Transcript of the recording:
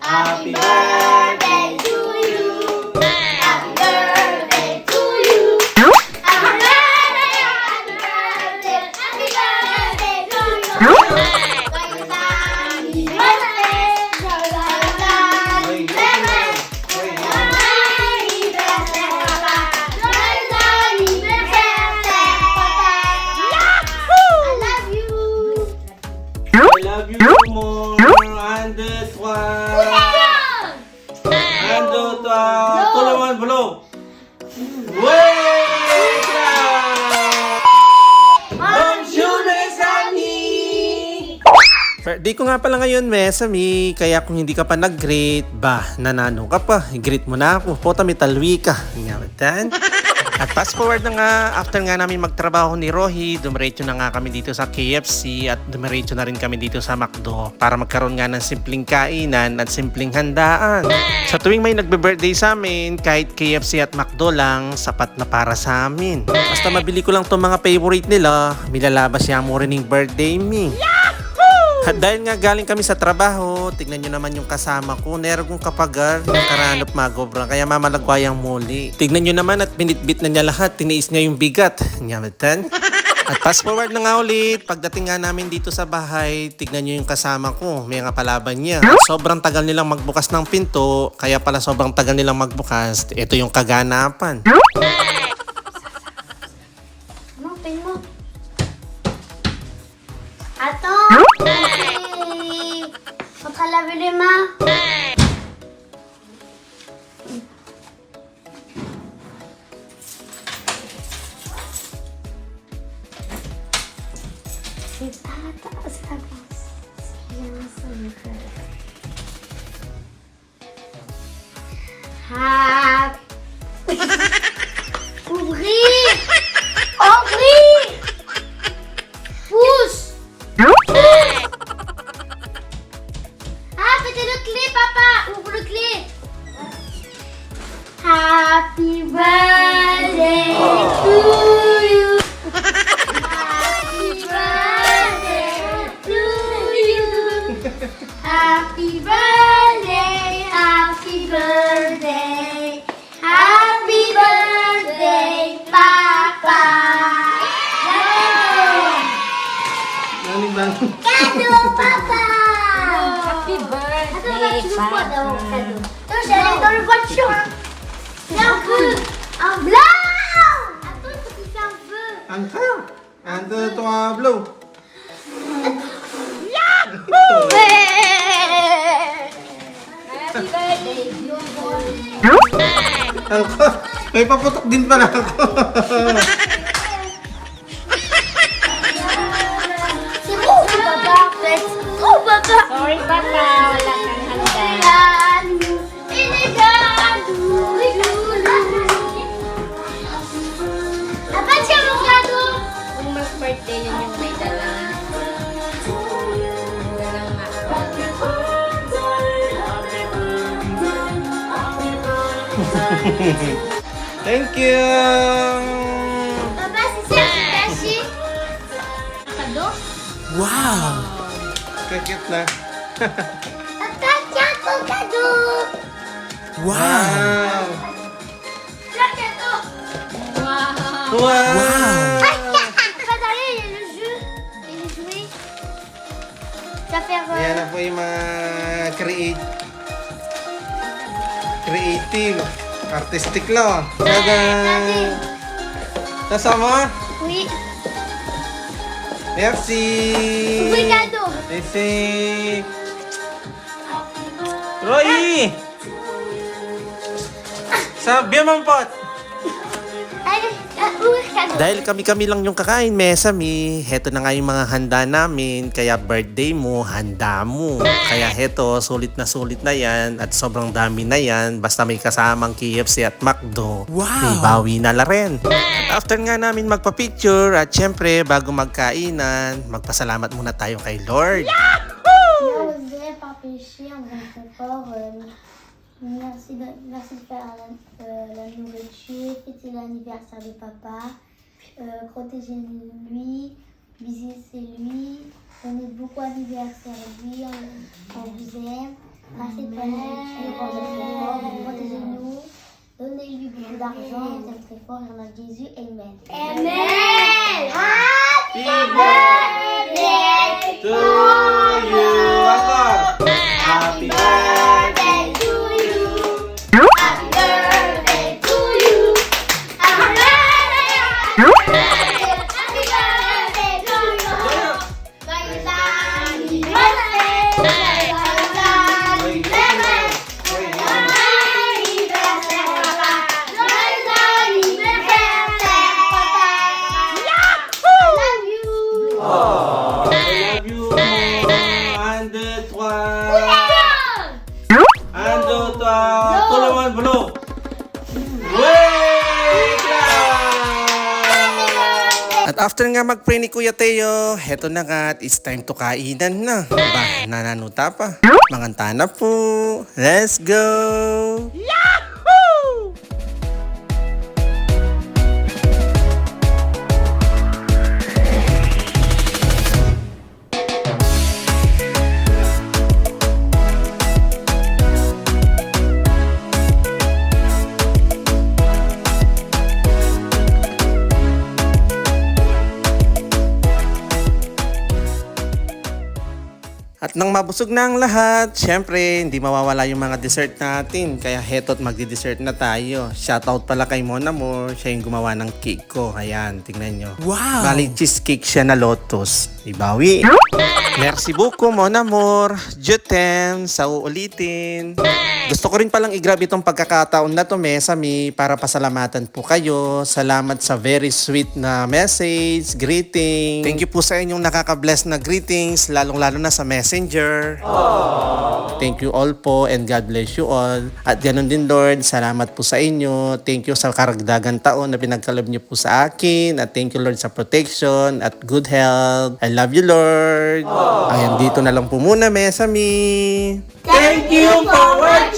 Happy birthday to you. Happy birthday to you. Happy birthday, happy birthday, happy birthday to you. Happy birthday, I love you more. And this one. And this one. Tulungan, bulog. Wait! Bonjour, mes amis! Birthday ko nga pala ngayon, Mesami. Kaya kung hindi ka pa nag-greet, nanano ka pa. I-greet mo na ako. Pota mitalwi ka. Ngawatan. At fast forward na nga, after nga namin magtrabaho ni Rohi, dumiretso na nga kami dito sa KFC at dumiretso na rin kami dito sa McDo para magkaroon nga ng simpleng kainan at simpleng handaan. Sa tuwing may nagbe-birthday sa amin, kahit KFC at McDo lang, sapat na para sa amin. Basta mabili ko lang itong mga favorite nila, milalabas siya mo rin yung birthday me. At dahil nga galing kami sa trabaho, tignan nyo naman yung kasama ko. Nerong kapagar, yung karanop magobra, kaya mamalagwayang muli. Tignan nyo naman at binitbit na niya lahat, tiniis niya yung bigat. Nyamatan. At fast forward na nga ulit, pagdating nga namin dito sa bahay, tignan nyo yung kasama ko, may nga palaban niya. Sobrang tagal nilang magbukas ng pinto, kaya pala sobrang tagal nilang magbukas, ito yung kaganapan. Ano, pen mo? Ato! Makalabili ma! Ouvrir! Ouvrir! Pousse! Ah, c'était le clé, papa! Ouvre le clé! Happy birthday to you! Happy birthday to you! Happy birthday, happy birthday! Happy birthday, Papa! Cadeau, Papa! Happy birthday, Attends, tu veux quoi Papa. d'avoir cadeau? Non, j'allais dans le voiture. Fais un feu. Un blanc. Attends, il faut qu'il fasse un feu. Angka! And ito blow. Happy birthday. Angka! May paputok din pala ako. C'est bon, papa, en fait. Oh, papa. Sorry, Papa. Wala kang handa. Regarde-nous. Et regarde-nous. Papa, tiens mon cadeau. Kung mas birthday yun yung may dalang Thank you! Papa, c'est ça, c'est caché. Un cadeau. Wow! Kakit na. Papa, tiens ton cadeau. Wow! Tiens, cadeau. Wow. Wow! Regardez, il y a le jeu et les jouets. Ça va faire... Yan na po yung mga creative, artistic lang. Tada! Nasama? Oui, Merci! oui, cadeau. Merci! Roy! Sabi mo po! Allez, ouvrir cadeau. Dahil kami-kami lang yung kakain, Mesami, heto na nga yung mga handa namin, kaya birthday mo, handa mo. Kaya heto, sulit na yan, at sobrang dami na yan, basta may kasamang KFC at McDo, may bawi na la rin. At after nga namin magpa-picture, at syempre, bago magkainan, magpasalamat muna tayo kay Lord. On ne pas pécher, on va faire fort. Merci de faire la nourriture, fêter l'anniversaire de papa, protéger lui, visiter lui, on est beaucoup anniversaire à lui, on vous aime. Merci pour nous pour votre effort, protégez-nous, donnez-lui beaucoup d'argent, nous sommes très forts, en nom de Jésus, Amen. Amen! Happy birthday To you. Encore. Happy birthday. to you! Happy birthday to you! Happy birthday! Happy birthday to you! Joyeux anniversaire! Joyeux anniversaire! Joyeux anniversaire, papa! Joyeux anniversaire, papa! Yahoo! Love you! I love you. Un, deux, trois. Un, deux, trois. Tout le monde blow. At after nga mag-pray ni Kuya Teo, heto na nga at it's time to kainan na. Ba, nananuta pa. Manganta na po. Let's go! At nang mabusog na ang lahat, syempre, hindi mawawala yung mga dessert natin. Kaya heto't magdi-dessert na tayo. Shoutout pala kay Mon Amour, siya yung gumawa ng cake ko. Ayan, tingnan nyo. Wow! Bali, cheesecake siya na lotus. Ibawi. Merci beaucoup, Mon Amour. Je t'aime. Sa uulitin. Gusto ko rin palang i-grab itong pagkakataon na to, Mesami, para pasalamatan po kayo. Salamat sa very sweet na message, greeting. Thank you po sa inyong nakaka-bless na greetings, lalong-lalo na sa Messenger. Thank you all po and God bless you all. At ganun din, Lord, salamat po sa inyo. Thank you sa karagdagan taon na pinagkalob niyo po sa akin. At thank you, Lord, sa protection at good health. I love you, Lord. Ayan, dito na lang po muna, Mesami. Thank you for watching!